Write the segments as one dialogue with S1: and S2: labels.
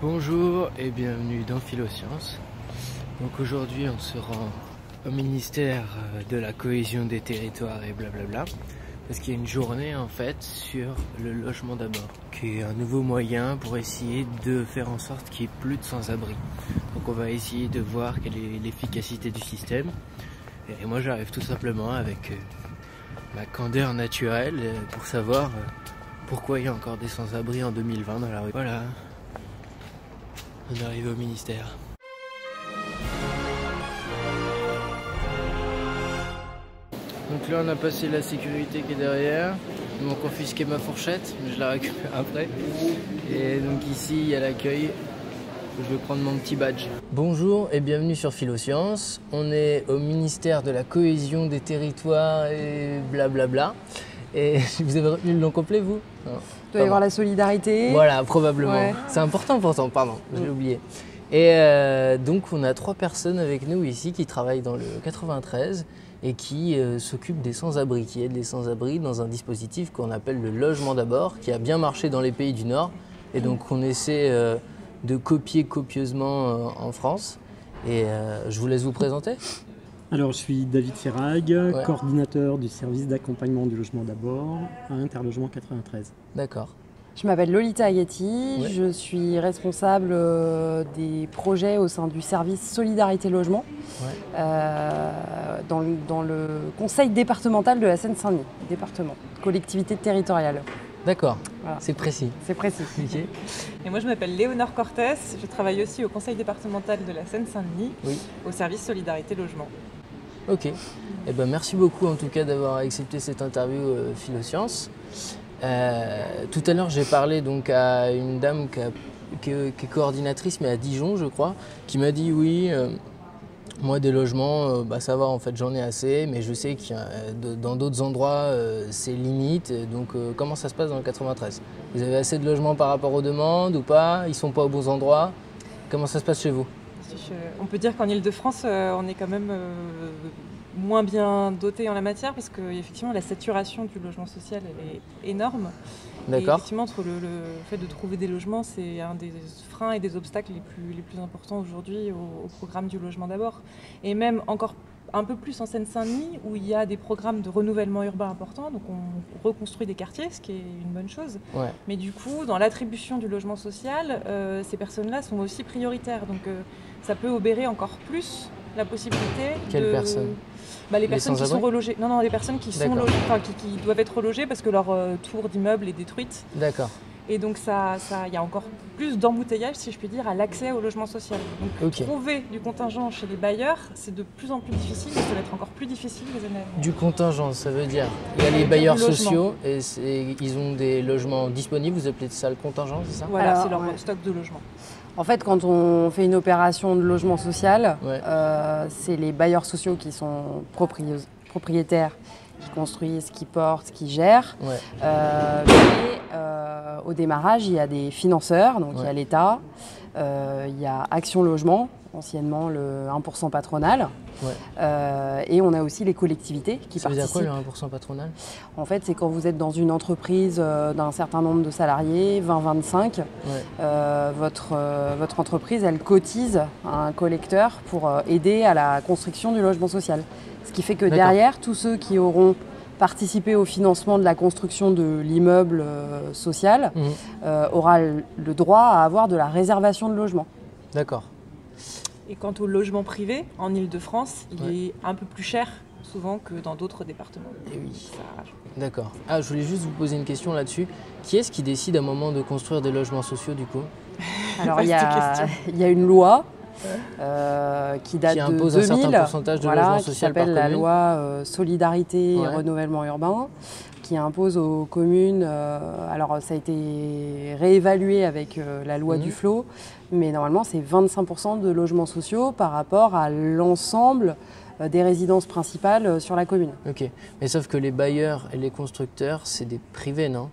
S1: Bonjour et bienvenue dans Philosciences. Donc aujourd'hui on se rend au ministère de la cohésion des territoires et blablabla parce qu'il y a une journée en fait sur le logement d'abord qui est un nouveau moyen pour essayer de faire en sorte qu'il n'y ait plus de sans-abri. Donc on va essayer de voir quelle est l'efficacité du système et moi j'arrive tout simplement avec ma candeur naturelle pour savoir pourquoi il y a encore des sans-abri en 2020 dans la rue. Voilà. On arrive au ministère. Donc là on a passé la sécurité qui est derrière. Ils m'ont confisqué ma fourchette, mais je la récupère après. Et donc ici il y a l'accueil. Je vais prendre mon petit badge. Bonjour et bienvenue sur Philosciences. On est au ministère de la cohésion des territoires et blablabla. Et vous avez retenu le nom complet, vous? Non.
S2: Il doit y avoir la solidarité.
S1: Voilà, probablement.
S2: Ouais.
S1: C'est important pourtant, pardon, je l'ai oublié. Et donc on a 3 personnes avec nous ici qui travaillent dans le 93 et qui s'occupent des sans-abri, qui aident les sans-abri dans un dispositif qu'on appelle le logement d'abord, qui a bien marché dans les pays du Nord. Et donc on essaie de copier copieusement en France. Et je vous laisse vous présenter.
S3: Alors, je suis David Ferrag, coordinateur du service d'accompagnement du logement d'abord à Interlogement 93.
S1: D'accord.
S2: Je m'appelle Lolita Aghetti, je suis responsable des projets au sein du service Solidarité Logement dans le conseil départemental de la Seine-Saint-Denis, département, collectivité territoriale.
S1: D'accord,
S2: Voilà.
S1: c'est précis.
S2: C'est précis.
S1: Okay.
S4: Et moi je m'appelle Léonore Cortès, je travaille aussi au conseil départemental de la Seine-Saint-Denis, au service Solidarité Logement.
S1: Ok, eh ben, merci beaucoup en tout cas d'avoir accepté cette interview Philosciences. Tout à l'heure j'ai parlé donc à une dame qui est coordinatrice mais à Dijon je crois, qui m'a dit oui, moi des logements ça va en fait j'en ai assez, mais je sais qu'il y a, dans d'autres endroits c'est limite, donc comment ça se passe dans le 93? Vous avez assez de logements par rapport aux demandes ou pas? Ils sont pas aux bons endroits? Comment ça se passe chez vous?
S4: On peut dire qu'en Ile-de-France, on est quand même moins bien doté en la matière parce que effectivement la saturation du logement social elle est énorme.
S1: D'accord.
S4: Et effectivement, entre le fait de trouver des logements, c'est un des freins et des obstacles les plus importants aujourd'hui au programme du logement d'abord. Et même encore un peu plus en Seine-Saint-Denis où il y a des programmes de renouvellement urbain importants, donc on reconstruit des quartiers, ce qui est une bonne chose. Ouais. Mais du coup, dans l'attribution du logement social, ces personnes-là sont aussi prioritaires. Donc ça peut obérer encore plus la possibilité
S1: Quelles personnes?
S4: Les personnes qui sont relogées. Non, les personnes qui sont logées, qui doivent être relogées parce que leur tour d'immeuble est détruite. D'accord. Et donc il y a encore plus d'embouteillage, si je puis dire, à l'accès au logement social. Donc trouver du contingent chez les bailleurs, c'est de plus en plus difficile, et ça va être encore plus difficile les années à venir.
S1: Du contingent, ça veut dire il y a les bailleurs sociaux et ils ont des logements disponibles, vous appelez ça le contingent, c'est ça?
S4: Voilà, c'est leur stock de logements.
S2: En fait, quand on fait une opération de logement social, c'est les bailleurs sociaux qui sont propriétaires, qui construisent, qui portent, qui gèrent. Au démarrage, il y a des financeurs, donc il y a l'État, il y a Action Logement, anciennement le 1% patronal, et on a aussi les collectivités qui participent. Ça veut dire quoi le 1% patronal? En fait, c'est quand vous êtes dans une entreprise d'un certain nombre de salariés, 20-25, votre entreprise, elle cotise à un collecteur pour aider à la construction du logement social. Ce qui fait que derrière, tous ceux qui auront participé au financement de la construction de l'immeuble social aura le droit à avoir de la réservation de logement. D'accord.
S4: Et quant au logement privé, en Ile-de-France, il est un peu plus cher souvent que dans d'autres départements.
S1: Et oui. D'accord. Ah, je voulais juste vous poser une question là-dessus. Qui est-ce qui décide à un moment de construire des logements sociaux du coup?
S2: Alors il y a une loi qui date de 2000,
S1: un certain pourcentage de logement social
S2: qui s'appelle la loi Solidarité et Renouvellement Urbain, qui impose aux communes, alors ça a été réévalué avec la loi Duflot, mais normalement c'est 25% de logements sociaux par rapport à l'ensemble des résidences principales sur la commune. Ok,
S1: mais sauf que les bailleurs et les constructeurs, c'est des privés, non?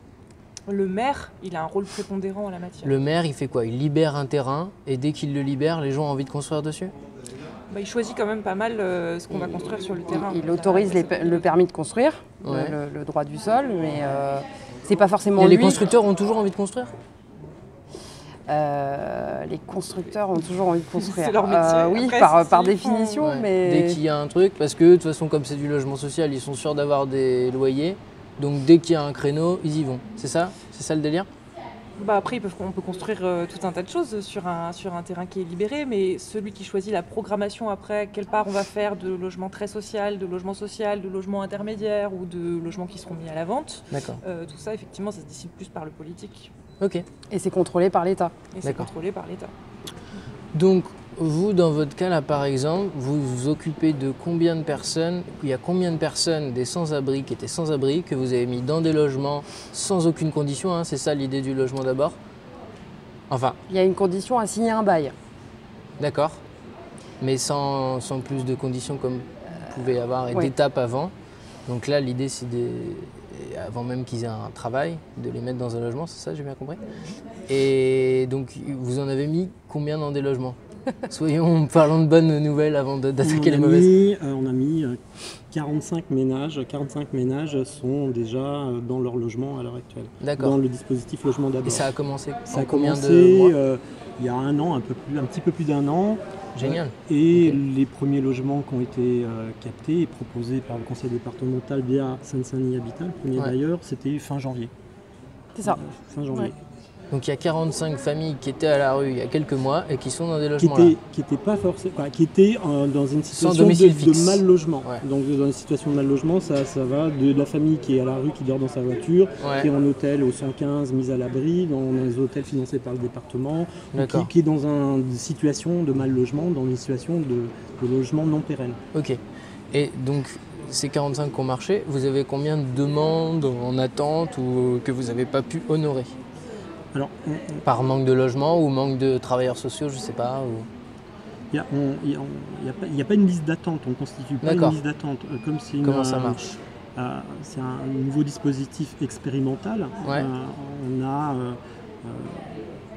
S4: Le maire, il a un rôle prépondérant en la matière.
S1: Le maire, il fait quoi? Il libère un terrain et dès qu'il le libère, les gens ont envie de construire dessus?
S4: Il choisit quand même pas mal ce qu'on va construire sur le terrain.
S2: Il autorise le permis de construire, le droit du sol, mais c'est pas forcément
S1: les constructeurs ont toujours envie de construire?
S2: Les constructeurs ont toujours envie de construire.
S4: C'est leur métier.
S2: Oui,
S4: Après,
S2: par définition, mais...
S1: Dès qu'il y a un truc, parce que de toute façon, comme c'est du logement social, ils sont sûrs d'avoir des loyers. Donc dès qu'il y a un créneau, ils y vont. C'est ça le délire?
S4: Après, on peut construire tout un tas de choses sur un terrain qui est libéré, mais celui qui choisit la programmation après, quelle part on va faire de logement très social, de logement intermédiaire ou de logements qui seront mis à la vente.
S1: D'accord.
S4: Tout ça, effectivement, ça se décide plus par le politique.
S1: Ok.
S2: Et c'est contrôlé par l'État.
S1: Donc, vous, dans votre cas, là, par exemple, vous vous occupez de combien de personnes? Il y a combien de personnes, des sans-abri, qui étaient sans-abri, que vous avez mis dans des logements sans aucune condition, hein, c'est ça l'idée du logement d'abord? Enfin.
S2: Il y a une condition à signer un bail.
S1: D'accord. Mais sans plus de conditions comme vous pouvez avoir et
S2: Oui.
S1: d'étapes avant. Donc là, l'idée, c'est avant même qu'ils aient un travail, de les mettre dans un logement, c'est ça, j'ai bien compris? Et donc, vous en avez mis combien dans des logements? Parlons de bonnes nouvelles avant d'attaquer les mauvaises.
S3: On a mis 45 ménages. 45 ménages sont déjà dans leur logement à l'heure actuelle.
S1: D'accord.
S3: Dans le dispositif logement d'abord.
S1: Et ça a commencé
S3: Ça a
S1: combien
S3: commencé
S1: de mois
S3: il y a un an, un petit peu plus d'un an.
S1: Génial.
S3: Et
S1: Ok.
S3: les premiers logements qui ont été captés et proposés par le conseil départemental via Seine-Saint-Denis Habitat, le premier bailleur, c'était fin janvier.
S2: C'est ça.
S3: Fin janvier.
S2: Ouais.
S1: Donc il y a 45 familles qui étaient à la rue il y a quelques mois et qui sont dans des logements là.
S3: Qui étaient dans une situation
S1: domicile
S3: de
S1: fixe.
S3: mal logement.
S1: Ouais.
S3: Donc dans une situation de mal logement, ça va de la famille qui est à la rue, qui dort dans sa voiture,
S1: Ouais.
S3: qui est en hôtel au 115, mise à l'abri, dans les hôtels financés par le département, ou
S1: D'accord.
S3: qui est dans une situation de mal logement, dans une situation de logement non pérenne.
S1: Ok. Et donc ces 45 qui ont marché, vous avez combien de demandes en attente ou que vous n'avez pas pu honorer?
S3: Alors,
S1: Par manque de logement ou manque de travailleurs sociaux, je sais pas.
S3: il n'y a pas une liste d'attente, on ne constitue pas une
S1: D'accord.
S3: liste d'attente.
S1: Comment ça marche?
S3: C'est un nouveau dispositif expérimental.
S1: Ouais.
S3: On a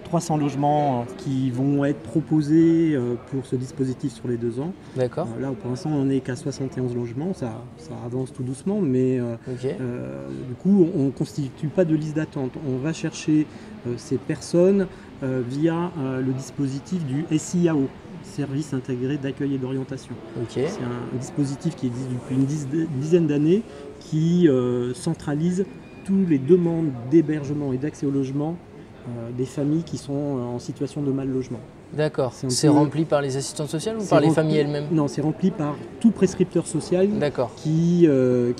S3: 300 logements qui vont être proposés pour ce dispositif sur les 2 ans.
S1: D'accord.
S3: Là, pour l'instant, on n'est qu'à 71 logements, ça avance tout doucement, mais
S1: Ok.
S3: du coup, on ne constitue pas de liste d'attente. On va chercher ces personnes via le dispositif du SIAO, Service intégré d'accueil et d'orientation.
S1: Ok.
S3: C'est un dispositif qui existe depuis une dizaine d'années qui centralise toutes les demandes d'hébergement et d'accès au logement des familles qui sont en situation de mal logement.
S1: D'accord.
S3: C'est un
S1: C'est
S3: peu-
S1: rempli par les assistantes sociales ou
S3: C'est
S1: par les
S3: rempli-
S1: familles elles-mêmes?
S3: Non, c'est rempli par tout prescripteur social
S1: D'accord.
S3: qui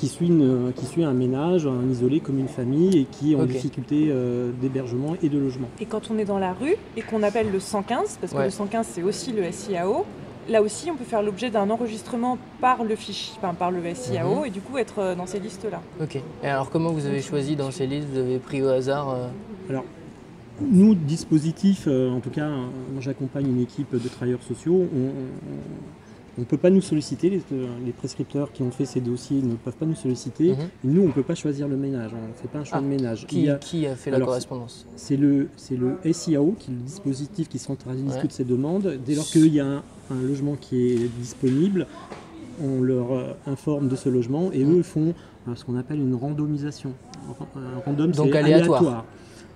S3: suit un ménage, un isolé comme une famille et qui est en
S1: Ok.
S3: difficulté d'hébergement et de logement.
S4: Et quand on est dans la rue et qu'on appelle le 115, parce que
S1: Ouais.
S4: le 115 c'est aussi le SIAO, là aussi on peut faire l'objet d'un enregistrement par le SIAO
S1: Mhm.
S4: et du coup être dans ces listes-là.
S1: Ok. Et alors comment vous avez choisi dans ces listes? Vous avez pris au hasard
S3: Alors, nous, dispositifs, en tout cas, moi j'accompagne une équipe de travailleurs sociaux, on ne peut pas nous solliciter, les prescripteurs qui ont fait ces dossiers ne peuvent pas nous solliciter,
S1: Mhm.
S3: et nous on ne peut pas choisir le ménage, on ne fait pas un choix de ménage.
S1: Qui a fait la
S3: alors,
S1: correspondance?
S3: C'est le SIAO, qui est le dispositif qui centralise
S1: Ouais.
S3: toutes ces demandes. Dès lors qu'il y a un logement qui est disponible, on leur informe de ce logement et eux font ce qu'on appelle une randomisation. Un random,
S1: Donc
S3: c'est
S1: aléatoire.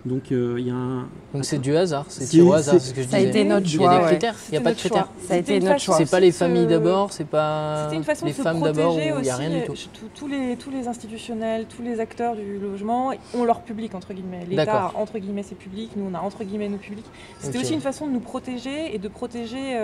S3: Donc il y a un...
S1: Donc c'est du hasard, c'est
S3: C'est-
S1: tiré au hasard,
S3: c'est-
S1: c'est ce que je
S2: Ça a
S1: disais.
S2: été notre
S1: Il y
S2: choix.
S1: a des
S2: ouais.
S1: critères, il n'y a pas de critères.
S2: Ça a été notre choix.
S1: C'est pas les
S4: de
S1: familles
S4: se-
S1: d'abord, c'est pas
S4: C'était une façon
S1: les
S4: de se
S1: femmes d'abord,
S4: protéger
S1: il n'y a
S4: aussi.
S1: rien du tout.
S4: Tous les institutionnels, tous les acteurs du logement ont leur public, entre guillemets. L'État
S1: D'accord.
S4: a entre guillemets ses publics, nous on a entre guillemets nos publics. C'était
S1: Ok.
S4: aussi une façon de nous protéger et de protéger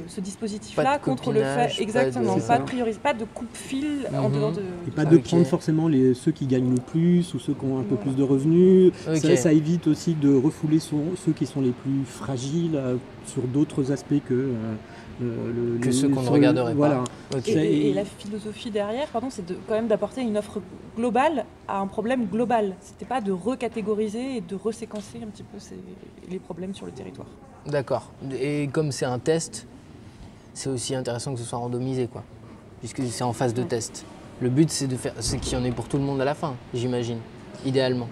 S4: ce dispositif-là
S1: Pas de
S4: contre le
S1: copinage,
S4: fait. Exactement,
S3: pas de-
S4: pas de coupe-fil en
S1: Mhm.
S4: dehors de.
S3: Et pas de
S1: Ok.
S3: prendre forcément ceux qui gagnent le plus ou ceux qui ont un peu plus de revenus.
S1: Ok.
S3: Ça évite aussi de refouler ceux qui sont les plus fragiles sur d'autres aspects que
S1: ceux qu'on ne
S3: sur
S1: regarderait pas.
S3: Voilà.
S1: Ok.
S4: Et la philosophie derrière, c'est quand même d'apporter une offre globale à un problème global. C'était pas de recatégoriser et de reséquencer un petit peu les problèmes sur le territoire.
S1: D'accord. Et comme c'est un test, c'est aussi intéressant que ce soit randomisé, quoi. Puisque c'est en phase de test. Le but, c'est qu'il y en ait pour tout le monde à la fin, j'imagine, idéalement.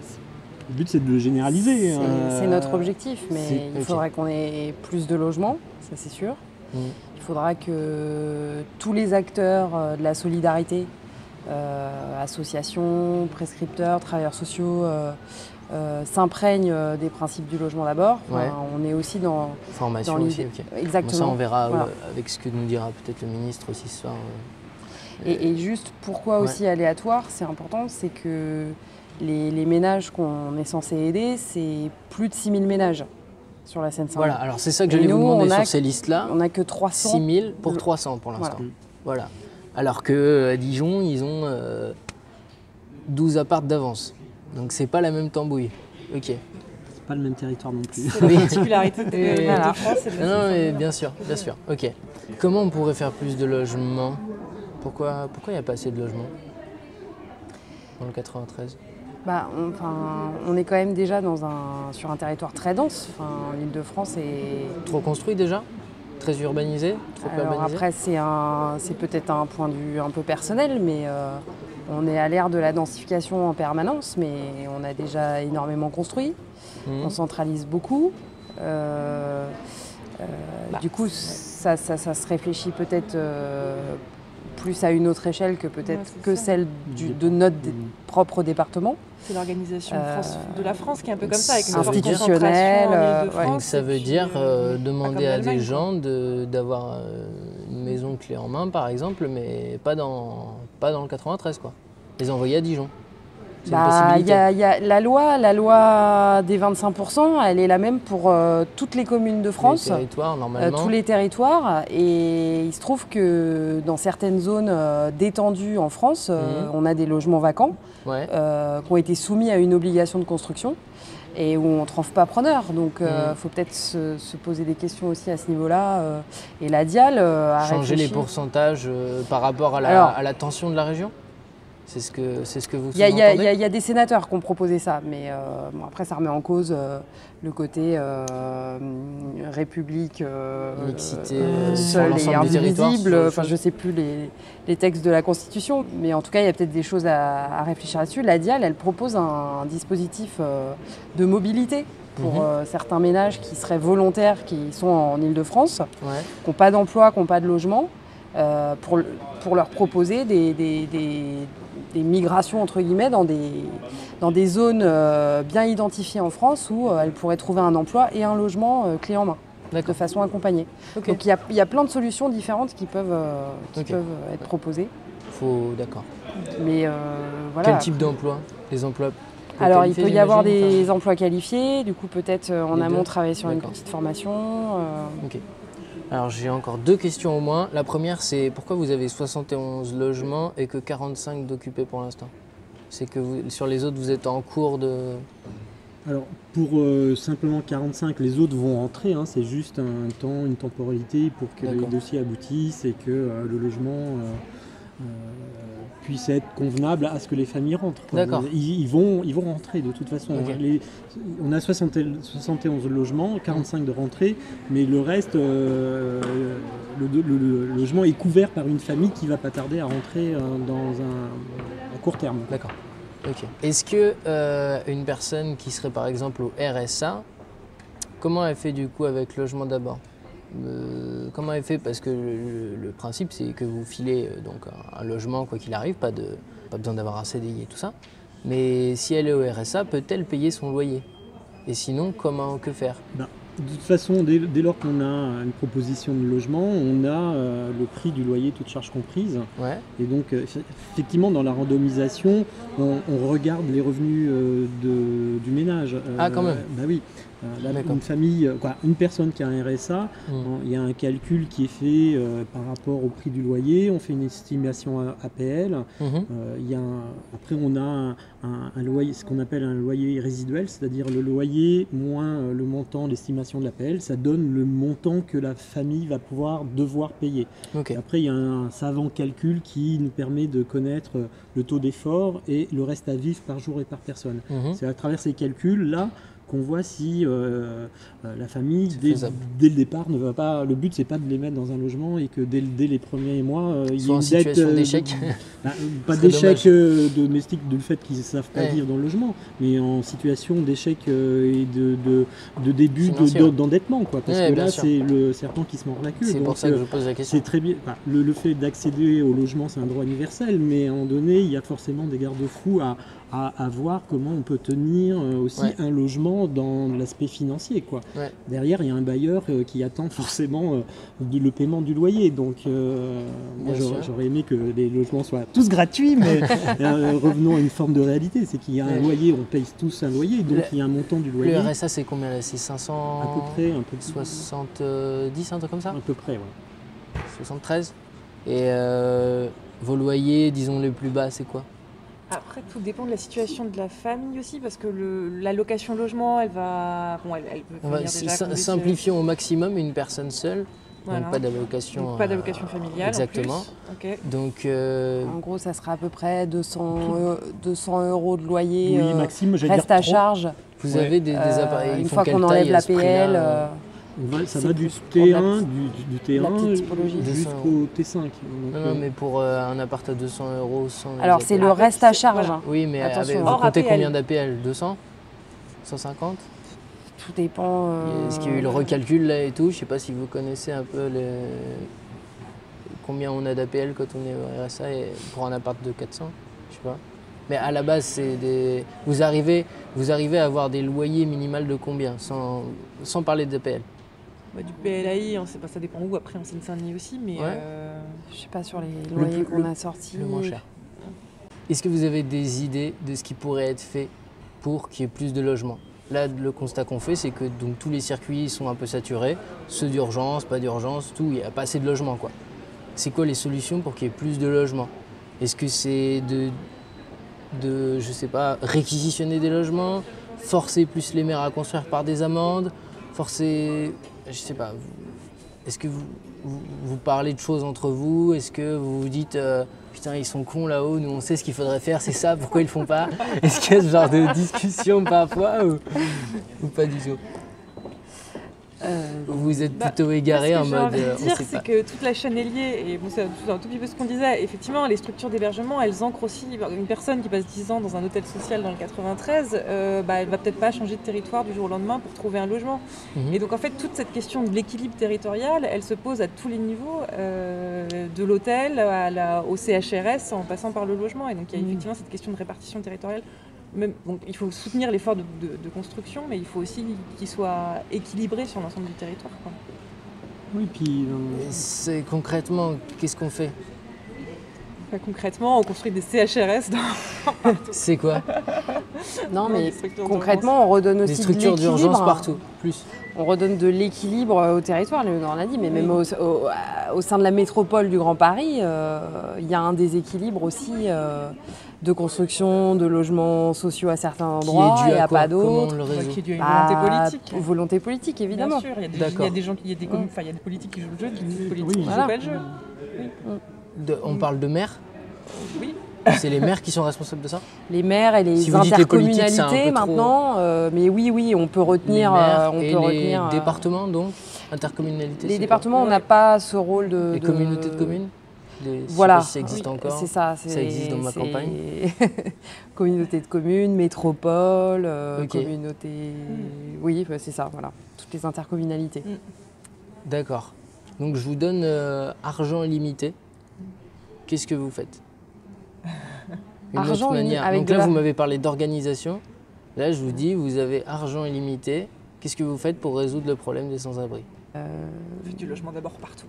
S3: Le but, c'est de le généraliser.
S2: C'est notre objectif, mais
S3: c'est-
S2: il
S1: ok.
S2: faudrait qu'on ait plus de logements, ça c'est sûr.
S1: Mm.
S2: Il faudra que tous les acteurs de la solidarité, associations, prescripteurs, travailleurs sociaux, s'imprègne des principes du logement d'abord. Enfin,
S1: Ouais.
S2: on est aussi dans
S1: Formation
S2: dans
S1: aussi,
S2: l'idée.
S1: ok.
S2: Exactement.
S1: Bon, ça, on verra
S2: Voilà.
S1: avec ce que nous dira peut-être le ministre aussi ce soir.
S2: Et juste pourquoi
S1: Ouais.
S2: aussi aléatoire, c'est important, c'est que les ménages qu'on est censé aider, c'est plus de 6000 ménages sur la Seine-Saint-Denis.
S1: Voilà, alors c'est ça que
S2: Et
S1: j'allais vous
S2: nous,
S1: demander
S2: on a-
S1: sur ces listes-là.
S2: On n'a que 300.
S1: 6000 pour
S2: le-
S1: 300 pour l'instant.
S2: Voilà.
S1: Voilà. Alors que à Dijon, ils ont 12 apparts d'avance. Donc c'est pas la même tambouille. Ok.
S3: C'est pas le même territoire non plus.
S4: C'est la particularité de
S2: Voilà.
S4: France et de la
S1: Non, mais
S4: Seine-Saint-Denis.
S1: bien sûr, bien sûr. Ok. Comment on pourrait faire plus de logements? Pourquoi il n'y a pas assez de logements dans le 93?
S2: On est quand même déjà sur un territoire très dense. Enfin, l'Île-de-France est...
S1: Trop construit déjà? Très urbanisé? Trop
S2: Alors
S1: urbanisé?
S2: après, c'est peut-être un point de vue un peu personnel, mais on est à l'ère de la densification en permanence, mais on a déjà énormément construit.
S1: Mhm.
S2: On centralise beaucoup. Du coup, ça se réfléchit peut-être plus à une autre échelle que peut-être
S4: Ouais, c'est
S2: que
S4: ça.
S2: celle de notre propre département.
S4: C'est l'organisation de la France qui est un peu comme ça, avec une forte
S2: institutionnelle,
S4: concentration en
S2: ouais.
S4: Île-de-France.
S1: Donc ça
S4: et
S1: veut
S4: puis,
S1: dire
S4: pas
S1: demander
S4: comme
S1: à des
S4: l'Allemagne,
S1: gens d'avoir une maison clé en main par exemple, mais pas dans le 93 quoi. Les envoyer à Dijon. C'est une
S2: Il
S1: possibilité.
S2: y a la loi des 25%, elle est la même pour toutes les communes de France.
S1: Les territoires normalement.
S2: Tous les territoires, et il se trouve que dans certaines zones détendues en France, on a des logements vacants
S1: Ouais.
S2: qui ont été soumis à une obligation de construction et où on ne trouve pas preneur. Donc il faut peut-être se poser des questions aussi à ce niveau-là. Et la DIAL a
S1: Changer les
S2: réfléchi.
S1: pourcentages par rapport à
S2: Alors-
S1: à la tension de la région. C'est ce que vous
S2: Il y
S1: sous-entendez.
S2: a des sénateurs qui ont proposé ça, mais bon, après ça remet en cause le côté République
S1: Mixité, sur
S2: seule et
S1: l'ensemble du territoire,
S2: indivisible.
S1: ce genre de
S2: Enfin,
S1: choses.
S2: je ne sais plus les textes de la Constitution, mais en tout cas, il y a peut-être des choses à réfléchir là-dessus. La DIAL, elle propose un dispositif de mobilité pour certains ménages qui seraient volontaires, qui sont en Île-de-France,
S1: Ouais.
S2: qui n'ont pas d'emploi, qui n'ont pas de logement, pour leur proposer des migrations entre guillemets dans des zones bien identifiées en France où elles pourraient trouver un emploi et un logement clé en main, de
S1: D'accord.
S2: façon accompagnée.
S1: Ok.
S2: Donc il y a plein de solutions différentes qui peuvent
S1: Ok.
S2: être proposées.
S1: D'accord.
S2: Mais voilà.
S1: Quel type d'emploi? Les emplois peu
S2: Alors il
S1: qualifiés,
S2: peut y avoir
S1: j'imagine,
S2: des emplois qualifiés, du coup peut-être en
S1: Les
S2: amont
S1: deux.
S2: travailler sur une
S1: D'accord.
S2: petite formation.
S1: Ok. Alors j'ai encore 2 questions au moins. La première c'est pourquoi vous avez 71 logements et que 45 d'occupés pour l'instant? C'est que sur les autres vous êtes en cours de...
S3: Alors, pour simplement 45, les autres vont rentrer, hein, c'est juste un temps, une temporalité pour que les
S1: D'accord.
S3: dossiers aboutissent et que le logement puisse être convenable à ce que les familles rentrent, quoi.
S1: D'accord.
S3: Ils vont rentrer de toute façon.
S1: Ok.
S3: On a 71 logements, 45 de rentrée, mais le reste, le logement est couvert par une famille qui va pas tarder à rentrer à court terme.
S1: D'accord. Ok. Est-ce que une personne qui serait par exemple au RSA, comment elle fait du coup avec Logement d'abord? Comment elle fait? Parce que le principe c'est que vous filez donc un logement quoi qu'il arrive, pas besoin d'avoir un CDI et tout ça. Mais si elle est au RSA, peut-elle payer son loyer? Et sinon, que faire?
S3: De toute façon, dès lors qu'on a une proposition de logement, on a le prix du loyer, toutes charges comprises.
S1: Ouais.
S3: Et donc, effectivement, dans la randomisation, on regarde les revenus du ménage.
S1: Ah, quand même.
S3: Bah oui.
S1: D'accord.
S3: Une famille, une personne qui a un RSA, il y a un calcul qui est fait par rapport au prix du loyer. On fait une estimation APL. Après, on a un loyer, ce qu'on appelle un loyer résiduel, c'est-à-dire le loyer moins le montant, l'estimation de l'APL, ça donne le montant que la famille va devoir payer.
S1: Ok.
S3: Et après, il y a un savant calcul qui nous permet de connaître le taux d'effort et le reste à vivre par jour et par personne. C'est à travers ces calculs-là qu'on voit si la famille, dès le départ, ne va pas. Le but, c'est pas de les mettre dans un logement et que dès les premiers mois, il y ait
S1: en
S3: une
S1: situation
S3: dette.
S1: d'échec.
S3: Pas
S1: Ce serait
S3: d'échec domestique du fait qu'ils ne savent pas
S1: Ouais.
S3: vivre dans le logement, mais en situation d'échec et de début
S1: Financier.
S3: d'endettement, quoi. Parce
S1: Ouais,
S3: que
S1: bien
S3: là,
S1: sûr.
S3: c'est le serpent qui se mord la queue.
S1: C'est
S3: Donc,
S1: pour ça que je pose la question.
S3: c'est très bien. Le fait d'accéder au logement, c'est un droit universel, mais à un moment donné, il y a forcément des garde-fous à à voir comment on peut tenir aussi un logement dans l'aspect financier, quoi.
S1: Ouais.
S3: Derrière, il y a un bailleur qui attend forcément le paiement du loyer. Donc, moi, j'aurais aimé que les logements soient tous gratuits, mais revenons à une forme de réalité. C'est qu'il y a un loyer, on paye tous un loyer, donc il y a un montant du loyer.
S1: Le RSA, c'est combien là? C'est 500...
S3: À peu près, un peu plus.
S1: 70, un truc comme ça?
S3: À peu près, ouais.
S1: 73. Et vos loyers, disons les plus bas, c'est quoi?
S4: Après, tout dépend de la situation de la famille aussi, parce que la location logement, elle va... Bon, elle peut venir déjà...
S1: Simplifions au maximum une personne seule,
S4: voilà.
S1: donc pas d'allocation...
S4: Donc pas d'allocation familiale.
S1: Exactement.
S4: En plus. Okay.
S1: Donc,
S2: en gros, ça sera à peu près 200 € de loyer
S3: Maxime,
S2: reste à charge.
S1: Vous avez des appareils...
S2: Une fois qu'on enlève l'APL...
S3: ça va du T1, du T1 jusqu'au T5. Donc,
S1: non, mais pour un appart à 200 €, sans...
S2: Alors, c'est le reste à charge. Voilà.
S1: Oui, mais
S2: attention,
S1: vous comptez combien d'APL? 200? 150?
S2: Tout dépend...
S1: Est-ce qu'il y a eu le recalcul là et tout? Je sais pas si vous connaissez un peu combien on a d'APL quand on est au RSA et pour un appart de 400, je sais pas. Mais à la base, c'est vous arrivez à avoir des loyers minimaux de combien, sans parler d'APL?
S4: Du PLAI, on sait pas, ça dépend où, après en Seine-Saint-Denis aussi, mais
S2: je sais pas sur les loyers qu'on a sortis.
S1: Le moins cher. Est-ce que vous avez des idées de ce qui pourrait être fait pour qu'il y ait plus de logements? Là, le constat qu'on fait, c'est que donc, tous les circuits sont un peu saturés, ceux d'urgence, pas d'urgence, tout, il n'y a pas assez de logements, quoi. C'est quoi les solutions pour qu'il y ait plus de logements? Est-ce que c'est je sais pas, réquisitionner des logements, forcer plus les maires à construire par des amendes, forcer, je sais pas, est-ce que vous parlez de choses entre vous? Est-ce que vous vous dites putain, ils sont cons là-haut, nous on sait ce qu'il faudrait faire, c'est ça, pourquoi ils le font pas? Est-ce qu'il y a ce genre de discussion parfois ou pas du tout? Vous êtes plutôt égaré en mode.
S4: Ce que j'ai envie de dire, c'est que toute la chaîne est liée, et bon, c'est un tout petit peu ce qu'on disait. Effectivement, les structures d'hébergement, elles ancrent aussi. Une personne qui passe 10 ans dans un hôtel social dans le 93, elle va peut-être pas changer de territoire du jour au lendemain pour trouver un logement. Et donc en fait, toute cette question de l'équilibre territorial, elle se pose à tous les niveaux, de l'hôtel au CHRS, en passant par le logement. Et donc il y a effectivement cette question de répartition territoriale. Donc, il faut soutenir l'effort de construction, mais il faut aussi qu'il soit équilibré sur l'ensemble du territoire, quoi.
S3: Oui, puis...
S1: Concrètement, qu'est-ce qu'on fait?
S4: Concrètement, on construit des CHRS dans...
S1: C'est quoi?
S2: Non, mais concrètement, on redonne aussi
S1: des structures d'urgence partout, plus.
S2: On redonne de l'équilibre au territoire, on l'a dit, mais même au sein de la métropole du Grand Paris, il y a un déséquilibre aussi de construction, de logements sociaux à certains endroits et à pas d'autres.
S4: Qui est dû à une volonté politique.
S2: Volonté politique, évidemment.
S4: Bien sûr, il y a des gens, il y a des politiques qui jouent le jeu, des politiques qui ne jouent pas le jeu.
S1: On parle de maires?
S4: Oui.
S1: C'est les maires qui sont responsables de ça?
S2: Les maires et les intercommunalités maintenant, mais oui, on peut retenir...
S1: Les départements donc? Intercommunalités?
S2: Les départements, on n'a pas ce rôle de...
S1: Les communautés de communes?
S2: Voilà,
S1: ça existe encore.
S2: C'est ça.
S1: Ça existe dans ma campagne.
S2: Communauté de communes, métropole, communauté... Oui, c'est ça, voilà. Toutes les intercommunalités.
S1: D'accord. Donc je vous donne argent illimité. Qu'est-ce que vous faites?
S2: Argent illimité.
S1: Donc là, vous m'avez parlé d'organisation. Là, je vous dis, vous avez argent illimité. Qu'est-ce que vous faites pour résoudre le problème des sans-abri?
S4: Du logement d'abord partout.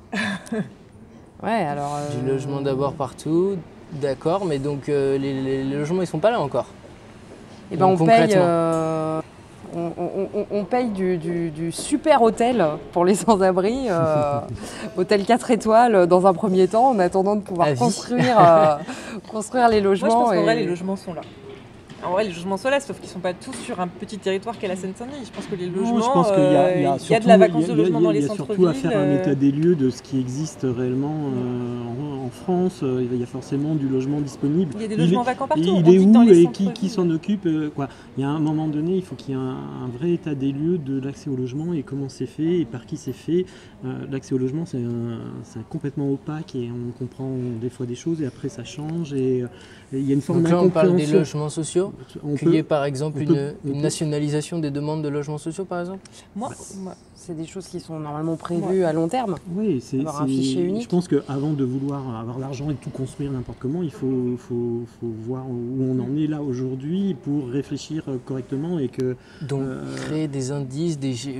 S2: Ouais, alors...
S1: Du logement d'abord partout, d'accord, mais donc les logements, ils sont pas là encore.
S2: Eh ben, on paye du super hôtel pour les sans-abri, hôtel 4 étoiles dans un premier temps, en attendant de pouvoir construire les logements.
S4: Moi, je pense qu'en vrai, les logements sont là. En vrai, les logements sont là, sauf qu'ils ne sont pas tous sur un petit territoire qu'est la Seine-Saint-Denis. Je pense que les logements, il y a de la vacance de logement dans les centres-villes.
S3: Il y a surtout à faire un état des lieux de ce qui existe réellement en France. Il y a forcément du logement disponible.
S4: Il y a des logements vacants partout.
S3: Il est où et qui s'en occupe quoi. Il y a un moment donné, il faut qu'il y ait un vrai état des lieux de l'accès au logement et comment c'est fait et par qui c'est fait. L'accès au logement, c'est complètement opaque et on comprend des fois des choses et après ça change. Et il y a une forme d'incompréhension.
S1: Donc là, on parle des logements sociaux. Qu'il y ait par exemple une nationalisation des demandes de logements sociaux, par exemple?
S4: Moi,
S2: c'est des choses qui sont normalement prévues à long terme.
S3: Oui,
S2: avoir un fichier unique.
S3: Je pense qu'avant de vouloir avoir l'argent et tout construire n'importe comment, il faut voir où on en est là aujourd'hui pour réfléchir correctement et que...
S1: Donc créer des indices,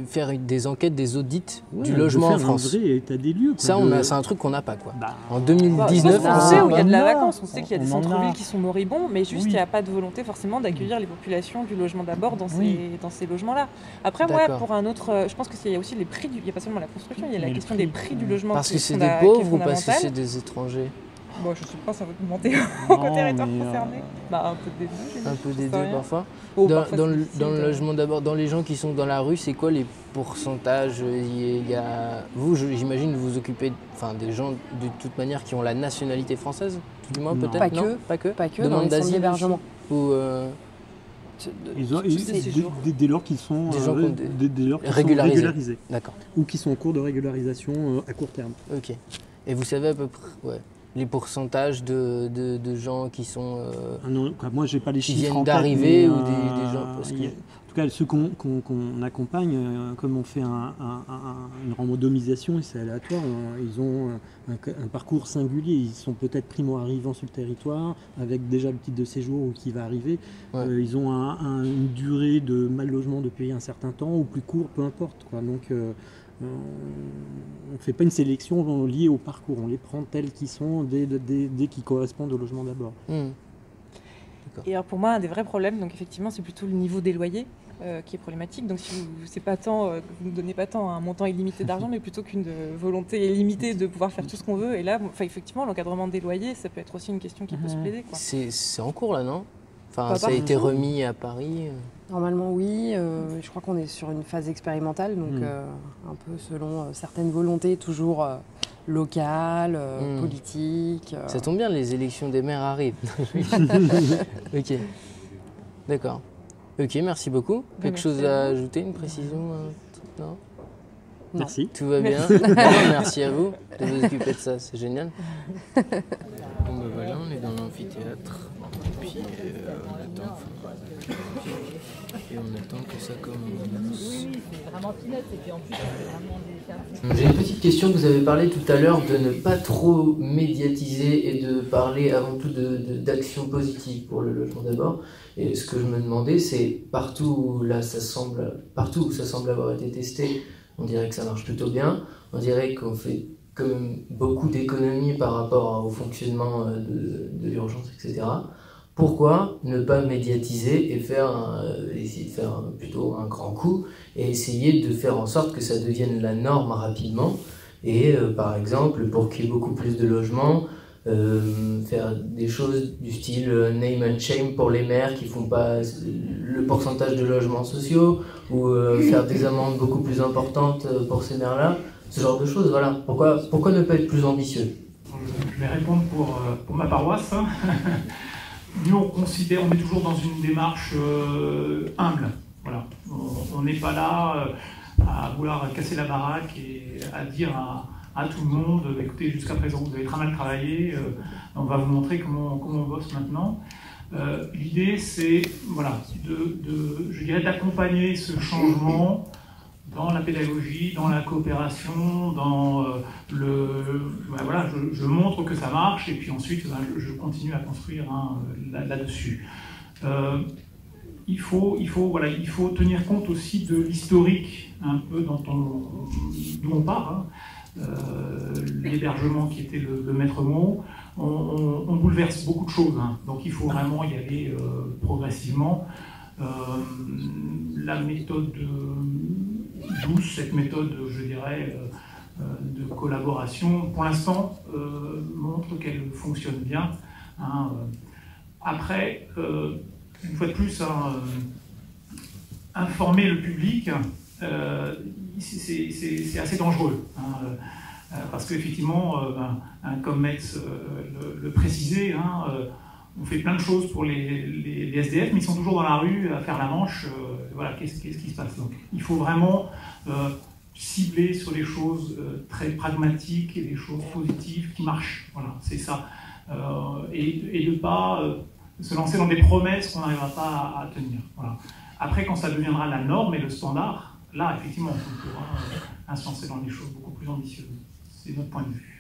S1: faire des enquêtes, des audits du logement en France.
S3: Un vrai état des lieux.
S1: Ça, c'est un truc qu'on n'a pas, quoi. En
S4: On
S1: 2019,
S4: sait où il y a de la vacance, on sait qu'il y a des centres-villes qui sont moribonds, mais juste il n'y a pas de volonté forcément d'accueillir les populations du logement d'abord dans ces logements-là. Après, moi, pour un autre, je pense qu'il y a aussi les prix, il n'y a pas seulement la construction, il y a la question des prix du logement.
S1: Parce que c'est des pauvres ou parce que c'est des étrangers?
S4: Bon, je ne sais pas, ça va demander au territoire concerné. Un peu des deux.
S1: Un peu des deux parfois. Dans le logement d'abord, dans les gens qui sont dans la rue, c'est quoi les pourcentages? Vous, j'imagine, vous occupez des gens de toute manière qui ont la nationalité française, tout du moins peut-être.
S2: Pas que.
S1: Demande
S2: dans les centres d'hébergement.
S3: Dès lors qu'ils sont régularisés.
S1: D'accord.
S3: Ou qui sont en cours de régularisation à court terme.
S1: Ok. Et vous savez à peu près les pourcentages de gens qui sont
S3: moi j'ai pas les chiffres
S1: qui viennent
S3: en tête,
S1: d'arriver ou des gens
S3: en tout cas ceux qu'on accompagne, comme on fait une randomisation et c'est aléatoire, ils ont un parcours singulier, ils sont peut-être primo-arrivants sur le territoire avec déjà le titre de séjour ou qui va arriver, ils ont une durée de mal logement depuis un certain temps ou plus court, peu importe quoi. Donc on ne fait pas une sélection liée au parcours, on les prend tels qu'ils sont dès qu'ils correspondent au logement d'abord.
S4: Et alors pour moi, un des vrais problèmes, donc effectivement, c'est plutôt le niveau des loyers qui est problématique. Donc si vous ne nous donnez pas tant un montant illimité d'argent, mais plutôt qu'une volonté illimitée de pouvoir faire tout ce qu'on veut. Et là, effectivement, l'encadrement des loyers, ça peut être aussi une question qui peut se plaider.
S1: C'est en cours là, non? Ça a été remis à Paris.
S2: Normalement oui, je crois qu'on est sur une phase expérimentale, donc un peu selon certaines volontés, toujours locales, politiques.
S1: Ça tombe bien, les élections des maires arrivent. Ok, d'accord. Ok, merci beaucoup. Quelque chose à ajouter, une précision? Non.
S3: Merci.
S1: Tout va bien. Merci à vous de vous occuper de ça, c'est génial. Bon ben voilà, on est dans l'amphithéâtre. Puis on attend que ça commence. Oui, c'est vraiment peanuts. Et puis en plus, c'est vraiment des... J'ai une petite question. Vous avez parlé tout à l'heure de ne pas trop médiatiser et de parler avant tout d'actions positives pour le logement d'abord. Et ce que je me demandais, c'est partout où ça semble avoir été testé, on dirait que ça marche plutôt bien. On dirait qu'on fait quand même beaucoup d'économies par rapport au fonctionnement de l'urgence, etc. Pourquoi ne pas médiatiser et essayer de faire plutôt un grand coup et essayer de faire en sorte que ça devienne la norme rapidement et par exemple pour qu'il y ait beaucoup plus de logements, faire des choses du style name and shame pour les maires qui font pas le pourcentage de logements sociaux ou faire des amendes beaucoup plus importantes pour ces maires-là, ce genre de choses. Voilà. Pourquoi ne pas être plus ambitieux?
S5: Je vais répondre pour ma paroisse. Nous, on est toujours dans une démarche humble. Voilà. On n'est pas là à vouloir casser la baraque et à dire à tout le monde, écoutez, jusqu'à présent, vous avez très mal travaillé, on va vous montrer comment on bosse maintenant. L'idée, c'est je dirais, d'accompagner ce changement dans la pédagogie, dans la coopération, dans je montre que ça marche et puis ensuite je continue à construire là-dessus. Il faut tenir compte aussi de l'historique un peu d'où on part. L'hébergement qui était le maître mot, on bouleverse beaucoup de choses, donc il faut vraiment y aller progressivement. La méthode douce, cette méthode, je dirais, de collaboration, pour l'instant, montre qu'elle fonctionne bien. Après, une fois de plus, informer le public, c'est assez dangereux. Parce qu'effectivement, comme Metz le précisait, on fait plein de choses pour les SDF, mais ils sont toujours dans la rue à faire la manche. Voilà, qu'est-ce qui se passe? Donc, il faut vraiment cibler sur les choses très pragmatiques et des choses positives qui marchent. Voilà, c'est ça. Et de ne pas se lancer dans des promesses qu'on n'arrivera pas à tenir. Voilà. Après, quand ça deviendra la norme et le standard, là, effectivement, on pourra se lancer dans des choses beaucoup plus ambitieuses. C'est notre point de vue.